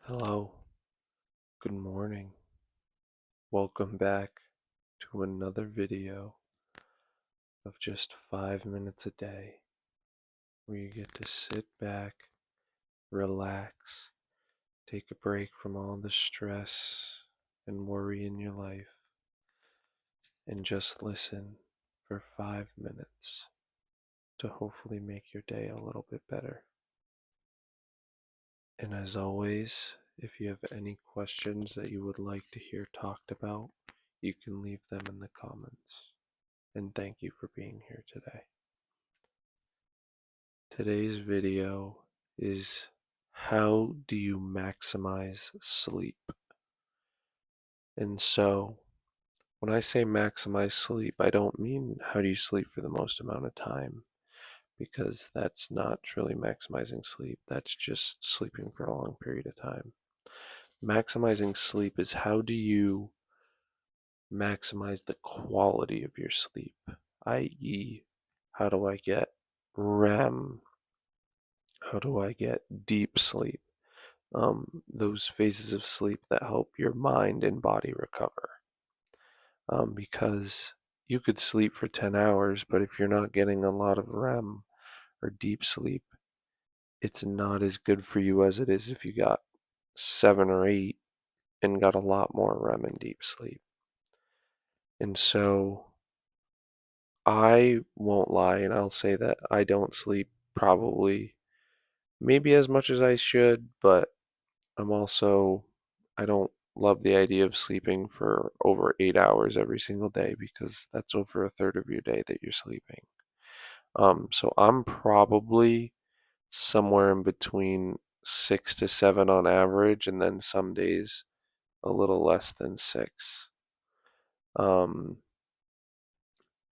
Hello, good morning. Welcome back to another video of just 5 minutes a day where you get to sit back, relax, take a break from all the stress and worry in your life, and just listen for 5 minutes to hopefully make your day a little bit better. And as always, if you have any questions that you would like to hear talked about, you can leave them in the comments. And thank you for being here today. Today's video is how do you maximize sleep? And so, when I say maximize sleep, I don't mean how do you sleep for the most amount of time, because that's not truly maximizing sleep. That's just sleeping for a long period of time. Maximizing sleep is how do you maximize the quality of your sleep, i.e., how do I get REM? How do I get deep sleep? Those phases of sleep that help your mind and body recover. Because you could sleep for 10 hours, but if you're not getting a lot of REM or deep sleep, it's not as good for you as it is if you got 7 or 8 and got a lot more REM and deep sleep. And so I won't lie and I'll say that I don't sleep probably maybe as much as I should, but I don't love the idea of sleeping for over 8 hours every single day because that's over a third of your day that you're sleeping. So I'm probably somewhere in between 6 to 7 on average, and then some days a little less than 6. Um,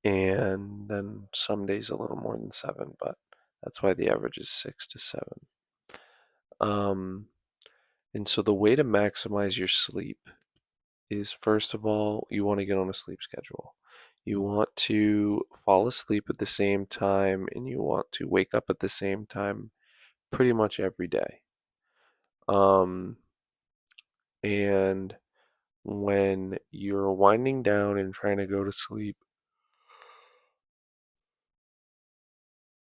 and then some days a little more than 7, but that's why the average is 6 to 7. Um, and so the way to maximize your sleep is, first of all, you want to get on a sleep schedule. You want to fall asleep at the same time and you want to wake up at the same time pretty much every day. Um, and when you're winding down and trying to go to sleep,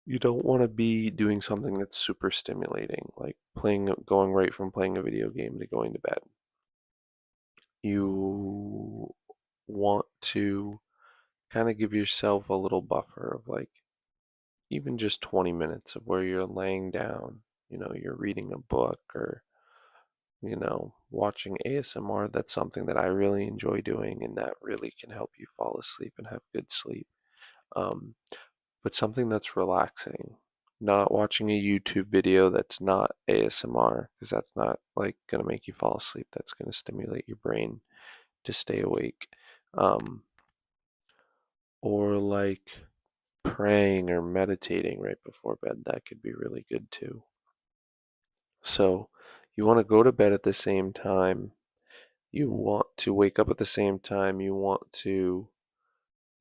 you don't want to be doing something that's super stimulating, like going right from playing a video game to going to bed. You want to kind of give yourself a little buffer of like even just 20 minutes of where you're laying down, you're reading a book or, watching ASMR. That's something that I really enjoy doing, and that really can help you fall asleep and have good sleep. Um, but something that's relaxing, not watching a YouTube video that's not ASMR, because that's not like going to make you fall asleep. That's going to stimulate your brain to stay awake. Um, or like praying or meditating right before bed, that could be really good too. So you want to go to bed at the same time. You want to wake up at the same time. You want to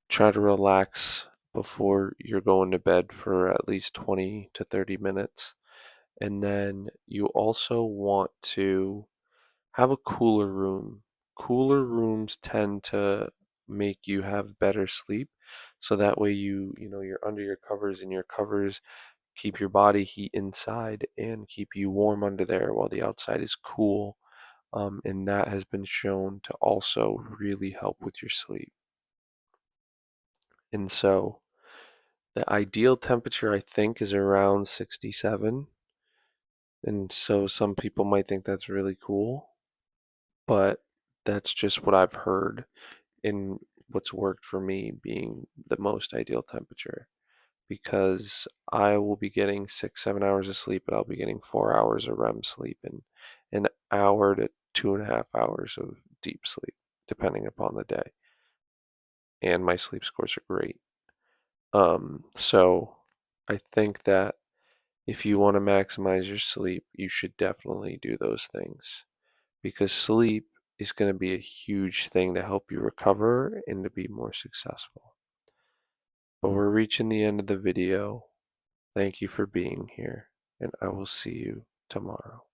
try to relax before you're going to bed for at least 20 to 30 minutes. And then you also want to have a cooler room. Cooler rooms tend to make you have better sleep. So that way you're under your covers, and your covers keep your body heat inside and keep you warm under there while the outside is cool. And that has been shown to also really help with your sleep. And so the ideal temperature, I think, is around 67. And so some people might think that's really cool, but that's just what I've heard in what's worked for me being the most ideal temperature. Because I will be getting 6, 7 hours of sleep, but I'll be getting 4 hours of REM sleep and an hour to 2.5 hours of deep sleep, depending upon the day. And my sleep scores are great. So I think that if you want to maximize your sleep, you should definitely do those things, because sleep is going to be a huge thing to help you recover and to be more successful. But we're reaching the end of the video. Thank you for being here, and I will see you tomorrow.